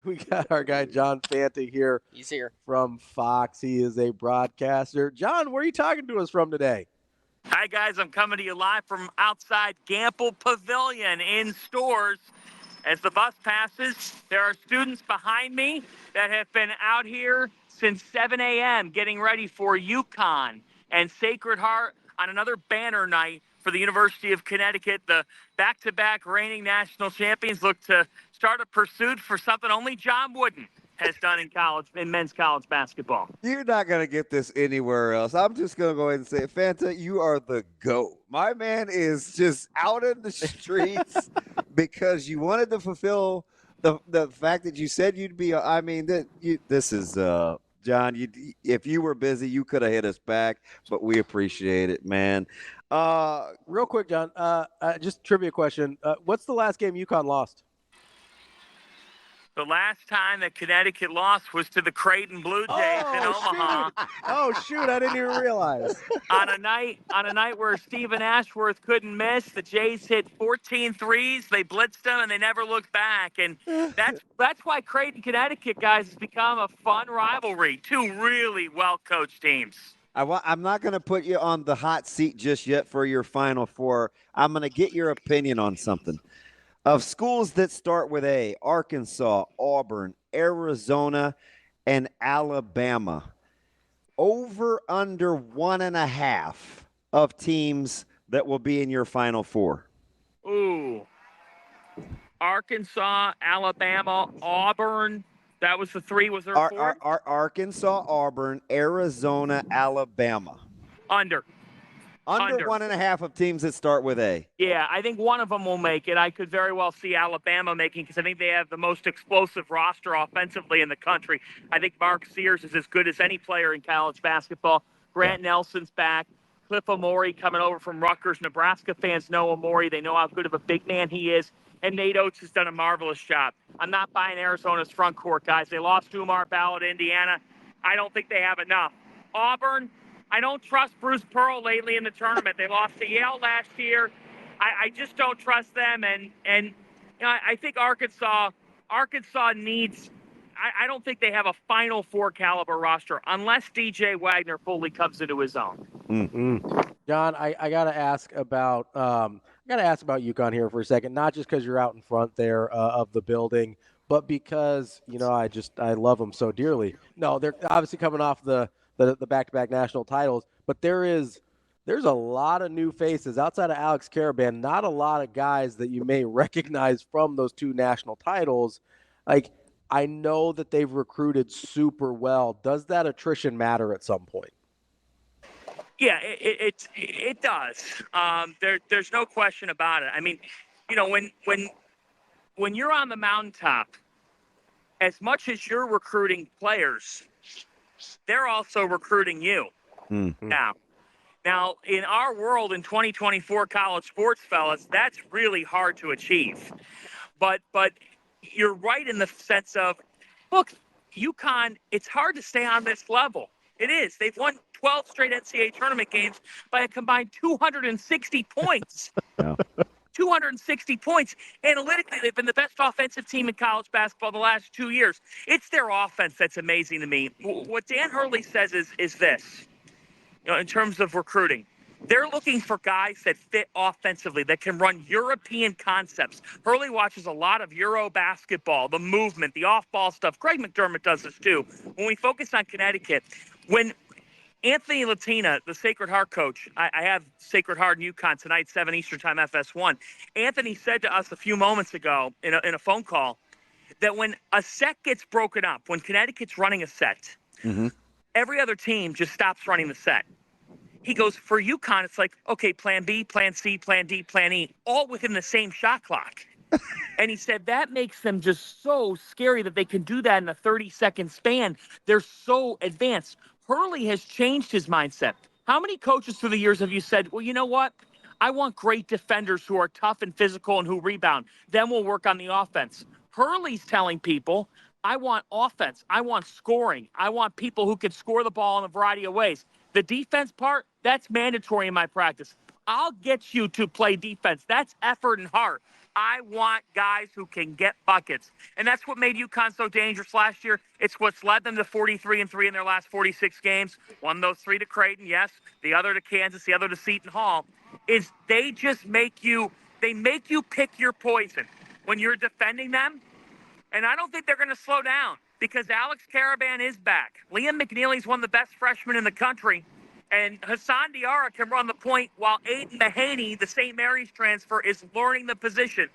We got our guy John Fanta here. He's here. From Fox. He is a broadcaster. John, where are you talking to us from today? Hi, guys. I'm coming to you live from outside Gamble Pavilion in Stores. As the bus passes, there are students behind me that have been out here since 7 a.m. getting ready for UConn and Sacred Heart on another banner night for the University of Connecticut. The back-to-back reigning national champions look to start a pursuit for something only John Wooden has done in men's college basketball. You're not going to get this anywhere else. I'm just going to go ahead and say, Fanta, you are the GOAT. My man is just out in the streets because you wanted to fulfill the fact that you said you'd be. I mean, this is John. If you were busy, you could have hit us back, but we appreciate it, man. Real quick, John. Just trivia question. What's the last game UConn lost? The last time that Connecticut lost was to the Creighton Blue Jays in Omaha. Oh shoot! I didn't even realize. on a night where Stephen Ashworth couldn't miss, the Jays hit 14 threes. They blitzed them and they never looked back. And that's why Creighton, Connecticut, guys, has become a fun rivalry. Two really well-coached teams. I'm not going to put you on the hot seat just yet for your Final Four. I'm going to get your opinion on something. Of schools that start with A, Arkansas, Auburn, Arizona, and Alabama, over under 1.5 of teams that will be in your Final Four. Ooh. Arkansas, Alabama, Auburn. That was the three. Was there a four? Arkansas, Auburn, Arizona, Alabama. Under 1.5 of teams that start with A. Yeah, I think one of them will make it. I could very well see Alabama making, because I think they have the most explosive roster offensively in the country. I think Mark Sears is as good as any player in college basketball. Grant Nelson's back. Cliff Amore coming over from Rutgers. Nebraska fans know Amore. They know how good of a big man he is. And Nate Oates has done a marvelous job. I'm not buying Arizona's front court, guys. They lost Umar Ballard, Indiana. I don't think they have enough. Auburn, I don't trust Bruce Pearl lately in the tournament. They lost to Yale last year. I just don't trust them. And you know, I think Arkansas needs – I don't think they have a Final Four caliber roster unless DJ Wagner fully comes into his own. Mm-hmm. John, I got to ask about UConn here for a second, not just because you're out in front there of the building, but because, you know, I love them so dearly. No, they're obviously coming off the back-to-back national titles, but there's a lot of new faces outside of Alex Caravan, not a lot of guys that you may recognize from those two national titles. Like, I know that they've recruited super well. Does that attrition matter at some point? Yeah, it does. There's no question about it. I mean, you know, when you're on the mountaintop, as much as you're recruiting players, they're also recruiting you. Mm-hmm. Now, in our world in 2024 college sports, fellas, that's really hard to achieve. But you're right in the sense of, look, UConn, it's hard to stay on this level. It is. They've won 12 straight NCAA tournament games by a combined 260 points. 260 points. Analytically, they've been the best offensive team in college basketball the last 2 years. It's their offense that's amazing to me. What Dan Hurley says is this, you know, in terms of recruiting. They're looking for guys that fit offensively, that can run European concepts. Hurley watches a lot of Euro basketball, the movement, the off-ball stuff. Craig McDermott does this too. When we focus on Connecticut, when Anthony Latina, the Sacred Heart coach, I have Sacred Heart and UConn tonight, 7 Eastern Time, FS1. Anthony said to us a few moments ago in a phone call that when a set gets broken up, when Connecticut's running a set, every other team just stops running the set. He goes, for UConn, it's like, okay, plan B, plan C, plan D, plan E, all within the same shot clock. And he said that makes them just so scary that they can do that in a 30-second span. They're so advanced. Hurley has changed his mindset. How many coaches through the years have you said, well, you know what? I want great defenders who are tough and physical and who rebound. Then we'll work on the offense. Hurley's telling people, I want offense. I want scoring. I want people who can score the ball in a variety of ways. The defense part, that's mandatory in my practice. I'll get you to play defense. That's effort and heart. I want guys who can get buckets. And that's what made UConn so dangerous last year. It's what's led them to 43-3 in their last 46 games. Won those 3 to Creighton, yes. The other to Kansas, the other to Seton Hall. Is they just make you pick your poison when you're defending them. And I don't think they're going to slow down because Alex Caravan is back. Liam McNeely's one of the best freshmen in the country. And Hassan Diarra can run the point while Aiden Mahaney, the St. Mary's transfer, is learning the position.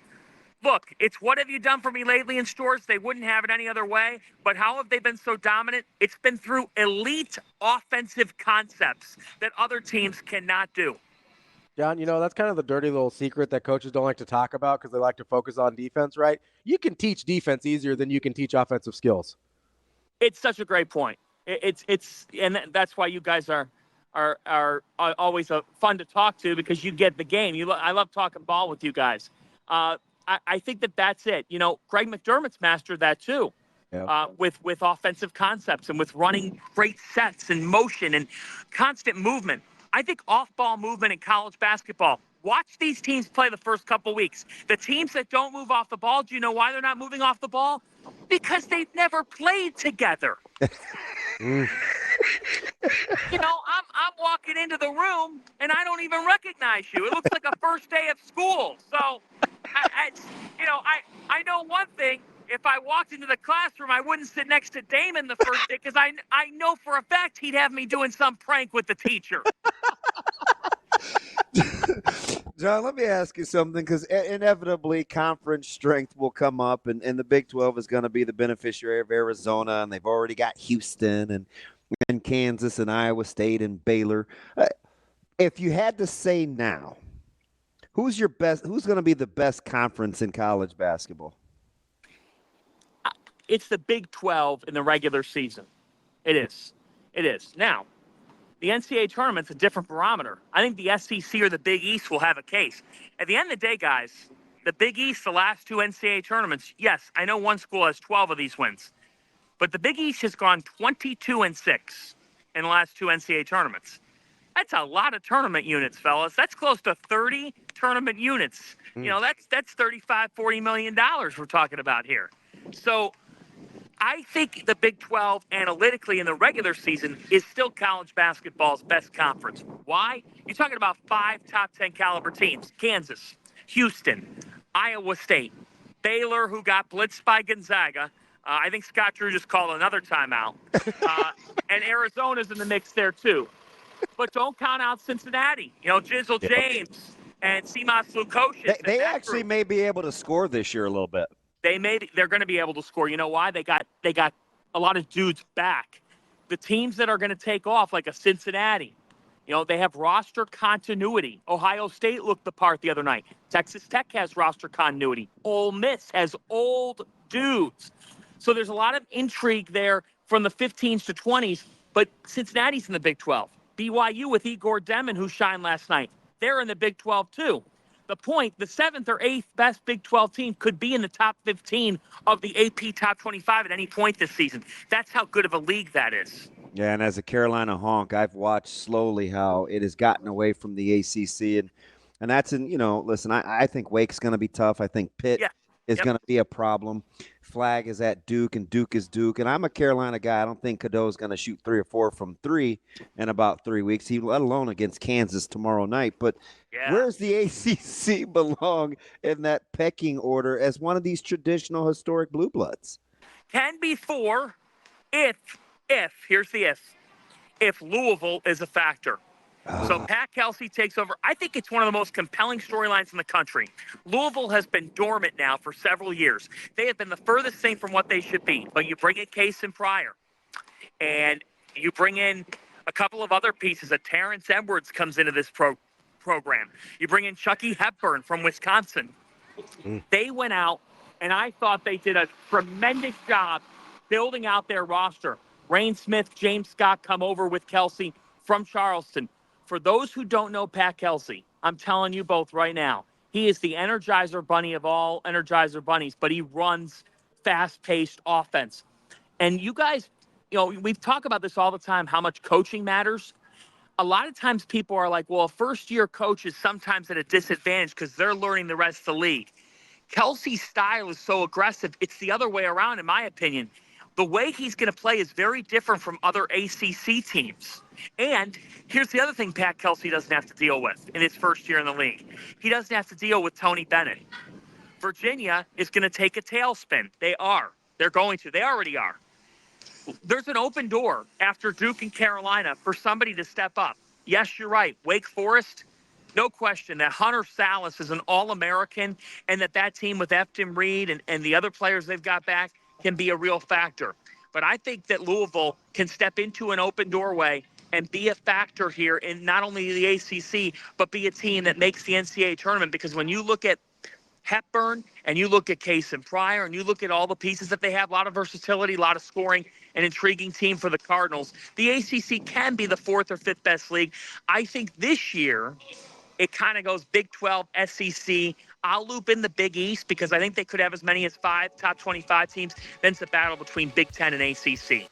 Look, it's what have you done for me lately in stores? They wouldn't have it any other way. But how have they been so dominant? It's been through elite offensive concepts that other teams cannot do. John, that's kind of the dirty little secret that coaches don't like to talk about because they like to focus on defense, right? You can teach defense easier than you can teach offensive skills. It's such a great point. And that's why you guys are always fun to talk to because you get the game. I love talking ball with you guys. I think that's it. Greg McDermott's mastered that too. Yeah. With offensive concepts and with running great sets and motion and constant movement. I think off-ball movement in college basketball. Watch these teams play the first couple weeks. The teams that don't move off the ball, do you know why they're not moving off the ball? Because they've never played together. I'm walking into the room and I don't even recognize you. It looks like a first day of school. So, I know one thing. If I walked into the classroom, I wouldn't sit next to Damon the first day because I know for a fact he'd have me doing some prank with the teacher. John, let me ask you something because inevitably conference strength will come up and the Big 12 is going to be the beneficiary of Arizona, and they've already got Houston and Kansas and Iowa State and Baylor. If you had to say now, who's going to be the best conference in college basketball? It's the Big 12 in the regular season. It is. Now, the NCAA Tournament's a different barometer. I think the SEC or the Big East will have a case. At the end of the day, guys, the Big East, the last 2 NCAA tournaments, yes, I know one school has 12 of these wins. But the Big East has gone 22-6 in the last 2 NCAA tournaments. That's a lot of tournament units, fellas. That's close to 30 tournament units. That's $35-40 million we're talking about here. So I think the Big 12 analytically in the regular season is still college basketball's best conference. Why? You're talking about 5 top 10 caliber teams. Kansas, Houston, Iowa State, Baylor, who got blitzed by Gonzaga. I think Scott Drew just called another timeout. And Arizona's in the mix there too. But don't count out Cincinnati. Jizzle James and Simas Lukosius. They actually may be able to score this year a little bit. They're going to be able to score. You know why? They got a lot of dudes back. The teams that are going to take off, like a Cincinnati, they have roster continuity. Ohio State looked the part the other night. Texas Tech has roster continuity. Ole Miss has old dudes. So there's a lot of intrigue there from the 15s to 20s, but Cincinnati's in the Big 12. BYU with Igor Demon, who shined last night. They're in the Big 12 too. The point, the 7th or 8th best Big 12 team could be in the top 15 of the AP top 25 at any point this season. That's how good of a league that is. Yeah, and as a Carolina honk, I've watched slowly how it has gotten away from the ACC. And that's listen, I think Wake's going to be tough. I think Pitt is going to be a problem. Flag is at Duke, and Duke is Duke. And I'm a Carolina guy. I don't think Cadeau's going to shoot 3 or 4 from 3 in about 3 weeks, let alone against Kansas tomorrow night. But where's the ACC belong in that pecking order as one of these traditional historic blue bloods? Can be 4 if here's the if Louisville is a factor. So Pat Kelsey takes over. I think it's one of the most compelling storylines in the country. Louisville has been dormant now for several years. They have been the furthest thing from what they should be. But you bring in Case and Pryor, and you bring in a couple of other pieces. Terrence Edwards comes into this program. You bring in Chucky Hepburn from Wisconsin. They went out, and I thought they did a tremendous job building out their roster. Rain Smith, James Scott come over with Kelsey from Charleston. For those who don't know Pat Kelsey, I'm telling you both right now, he is the Energizer Bunny of all Energizer Bunnies, but he runs fast-paced offense. And you guys, we've talked about this all the time, how much coaching matters. A lot of times people are like, well, a first-year coach is sometimes at a disadvantage because they're learning the rest of the league. Kelsey's style is so aggressive. It's the other way around, in my opinion. The way he's going to play is very different from other ACC teams. And here's the other thing Pat Kelsey doesn't have to deal with in his first year in the league. He doesn't have to deal with Tony Bennett. Virginia is going to take a tailspin. They are. They're going to. They already are. There's an open door after Duke and Carolina for somebody to step up. Yes, you're right. Wake Forest, no question that Hunter Salas is an All-American and that team with Efton Reed and the other players they've got back can be a real factor. But I think that Louisville can step into an open doorway and be a factor here in not only the ACC, but be a team that makes the NCAA tournament. Because when you look at Hepburn and you look at Case and Pryor and you look at all the pieces that they have, a lot of versatility, a lot of scoring, an intriguing team for the Cardinals, the ACC can be the fourth or fifth best league. I think this year it kind of goes Big 12, SEC. I'll loop in the Big East because I think they could have as many as 5 top 25 teams. Then it's a battle between Big 10 and ACC.